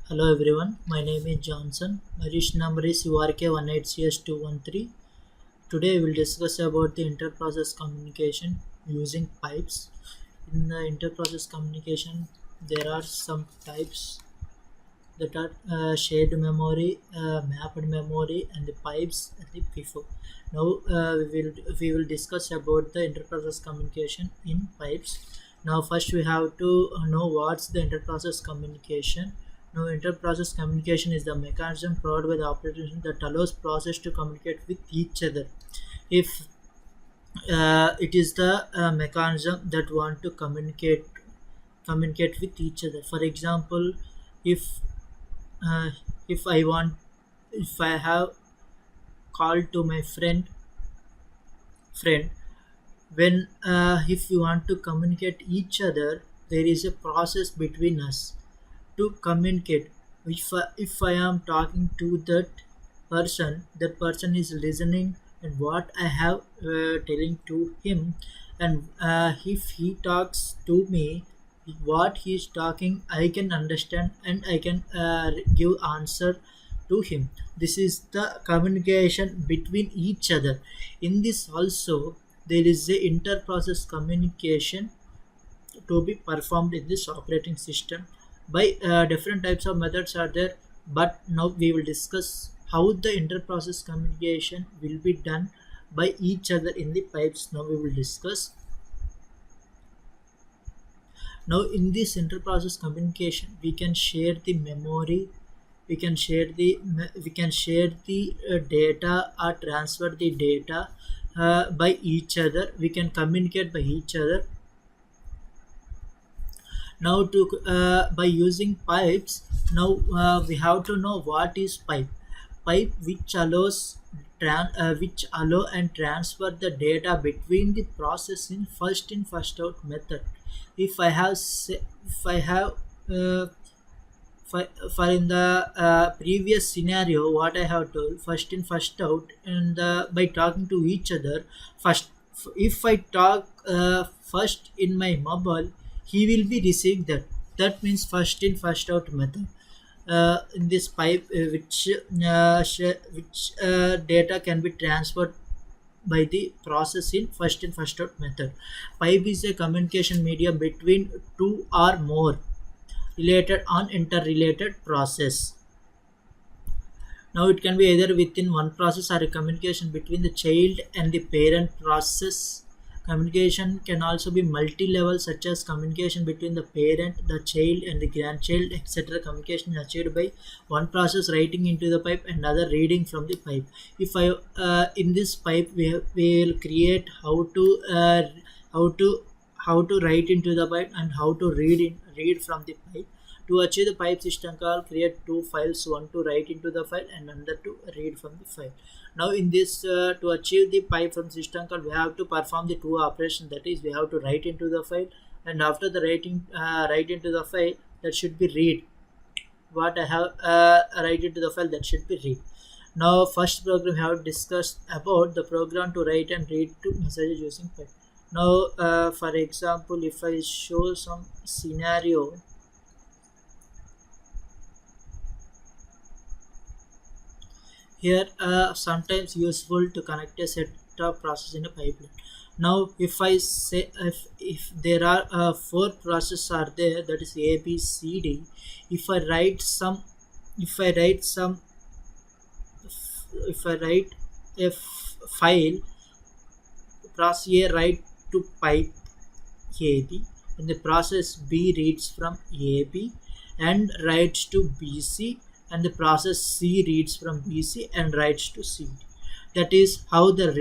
Hello everyone, my name is Johnson. My register number is URK18CS213. Today we will discuss about the interprocess communication using pipes. In the interprocess communication, there are some types that are shared memory, mapped memory, and the pipes and the before. Now we will discuss about the interprocess communication in pipes. Now first we have to know what's the interprocess communication. Now interprocess communication is the mechanism provided by the operator that allows process to communicate with each other. If it is the mechanism that want to communicate with each other. For example, if uh, if I want if I have called to my friend when if we want to communicate each other, there is a process between us to communicate. If I am talking to that person is listening and what I have telling to him, and if he talks to me, what he is talking, I can understand and I can give answer to him. This is the communication between each other. In this also, there is a inter-process communication to be performed in this operating system by different types of methods are there, but now we will discuss how the inter-process communication will be done by each other in the pipes. Now we will discuss. Now in this inter-process communication we can share the memory, we can share the data or transfer the data by each other. We can communicate by each other. Now to by using pipes, now we have to know what is pipe which which allow and transfer the data between the process in first out method. If I have if I have uh, for in the previous scenario what I have told, first in first out, and by talking to each other first, if I talk first in my mobile, he will be receiving that means first in first out method. In this pipe which data can be transferred by the process in first out method. Pipe is a communication medium between two or more related on interrelated process. Now it can be either within one process or a communication between the child and the parent process. Communication can also be multi-level, such as communication between the parent, the child, and the grandchild, etc. Communication is achieved by one process writing into the pipe and other reading from the pipe. If I in this pipe we will create how to how to write into the pipe and how to read from the pipe. To achieve the pipe system call, create two files, one to write into the file and another to read from the file. Now in this to achieve the pipe from system call, we have to perform the two operations. That is, we have to write into the file, and after the write into the file, that should be read. What I have write into the file, that should be read. Now first program we have discussed about the program to write and read to messages using pipe. Now for example, if I show some scenario. Here, sometimes useful to connect a set of process in a pipeline. Now, if I say if there are four processes are there, that is A, B, C, D. If I write some, if I write some, if I write a file, process A write to pipe AB, and the process B reads from AB and writes to BC, and the process C reads from BC and writes to CD. That is how the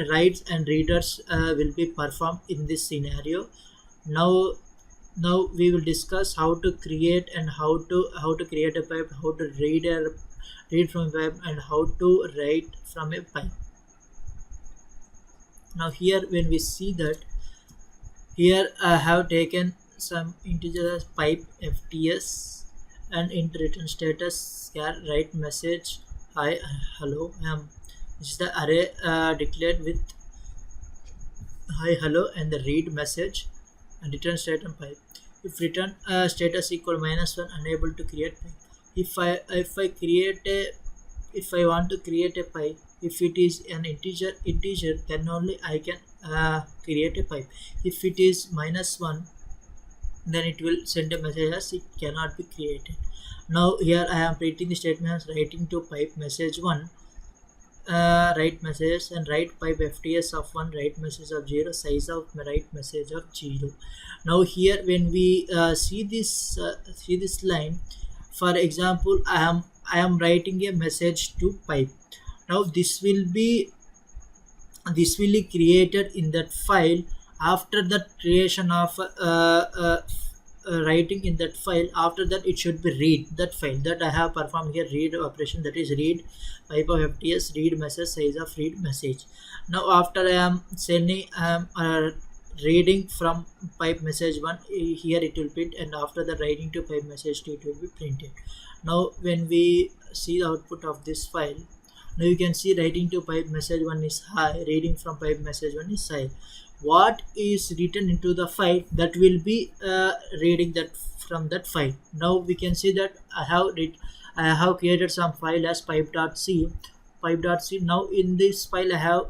writes and readers will be performed in this scenario. Now, now we will discuss how to create and how to create a pipe, how to read from a pipe, and how to write from a pipe. Now here, when we see that, here I have taken some integers pipe FTS, and in return status can write message hi hello. This is the array declared with hi hello and the read message, and return statement pipe. If return status equal -1, unable to create pipe. If I create a if I want to create a pipe, if it is an integer, then only I can create a pipe. If it is -1, then it will send a message as it cannot be created. Now here I am printing the statement as writing to pipe message 1, write messages, and write pipe FTS of 1, write message of 0, size of write message of 0. Now here when we see this line, for example, I am writing a message to pipe. Now this will be created in that file after the creation of writing in that file. After that it should be read that file that I have performed here, read operation, that is read pipe of FTS, read message, size of read message. Now after I am sending reading from pipe message 1, here it will print, and after the writing to pipe message 2 it will be printed. Now when we see the output of this file, now you can see writing to pipe message 1 is high, reading from pipe message 1 is high. What is written into the file, that will be reading that from that file. Now we can see that I have created some file as pipe.c. Now in this file I have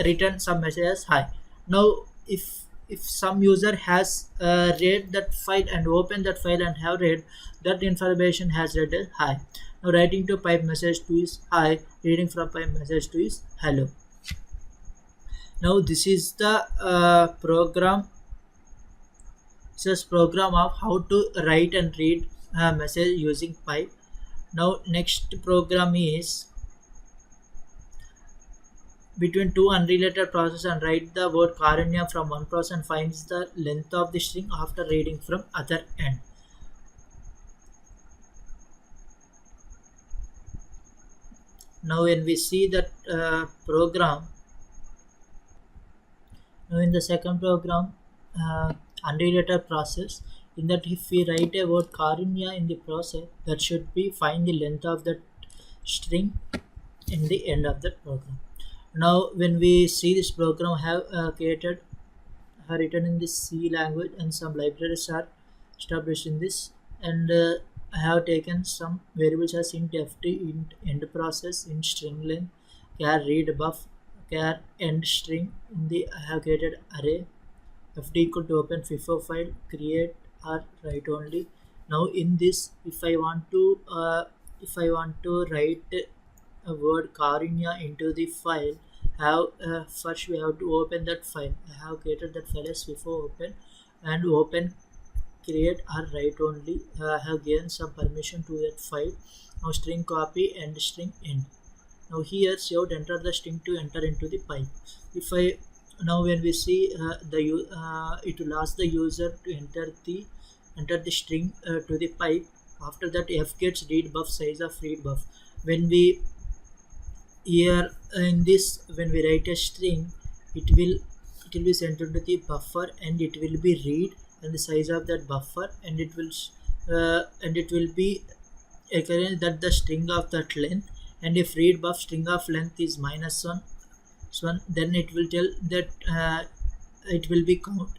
written some message as high. Now if some user has read that file and opened that file and have read that information, has read as high. Now writing to pipe message 2 is hi, reading from pipe message 2 is hello. Now this is the program. This is program of how to write and read a message using pipe. Now next program is between two unrelated process and write the word Karunya from one process and finds the length of the string after reading from other end. Now when we see that program, now in the second program, unrelated process, in that if we write a word Karunya in the process, that should be find the length of that string in the end of that program. Now when we see this program, I have created written in this C language, and some libraries are established in this, and I have taken some variables as int ft, int end process, int string length, char read buff, char end string. In the I have created array ft equal to open FIFO file, create or write only. Now in this, if I want to write a word Karunya into the file, have first we have to open that file. I have created that file as FIFO open, and open create or write only. I have given some permission to that file. Now string copy and string end. Now here you have to enter the string to enter into the pipe. If I now when we see it will ask the user to enter the string to the pipe. After that f gets read buff, size of read buff. When we here in this, when we write a string, it will be sent into the buffer, and it will be read and the size of that buffer, and it will be occurring that the string of that length. And if read buff string of length is -1, then it will tell that it will be count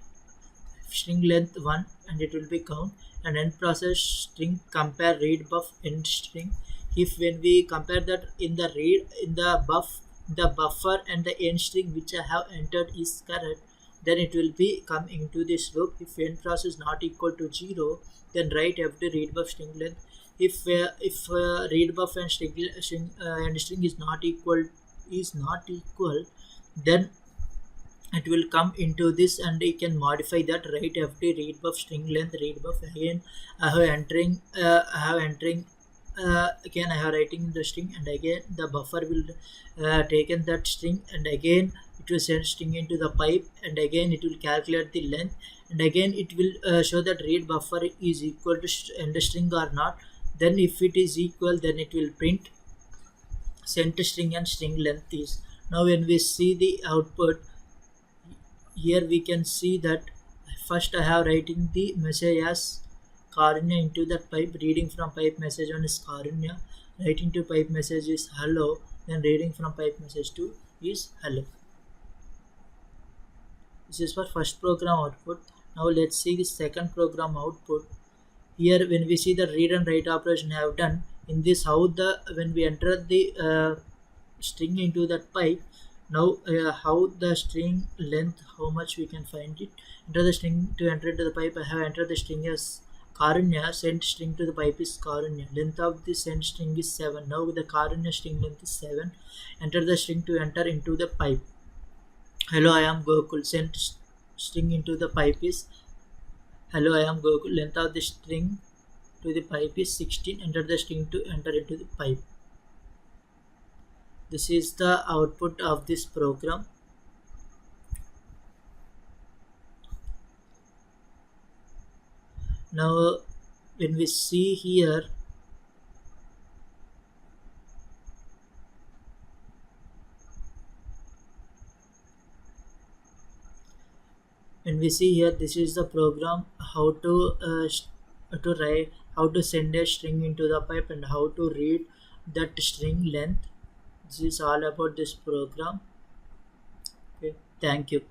string length 1, and it will be count. And end process string compare read buff end string. If when we compare that in the the buffer and the end string which I have entered is correct, then it will be come into this loop. If end process not equal to 0, then write fd read buff string length. If read buff and end string is not equal, then it will come into this, and you can modify that, write fd read buff string length read buff. Again I have entering again I have writing the string, and again the buffer will taken that string, and again it will send string into the pipe, and again it will calculate the length, and again it will show that read buffer is equal to end string or not. Then if it is equal, then it will print sent string and string length is. Now when we see the output, here we can see that first I have writing the message as Karunya into that pipe, reading from pipe message 1 is Karunya, writing to pipe message is hello, then reading from pipe message 2 is hello. This is for first program output. Now let's see the second program output. Here when we see the read and write operation have done in this, how the when we enter the string into that pipe. Now how the string length, how much we can find it. Enter the string to enter into the pipe. I have entered the string as Karunya. Sent string to the pipe is Karunya. Length of the sent string is 7. Now the Karunya string length is 7. Enter the string to enter into the pipe. Hello, I am Gokul. Sent string into the pipe is hello, I am Gokul. Length of the string to the pipe is 16. Enter the string to enter into the pipe. This is the output of this program. Now when we see here, this is the program how to write, how to send a string into the pipe and how to read that string length. This is all about this program. Okay, thank you.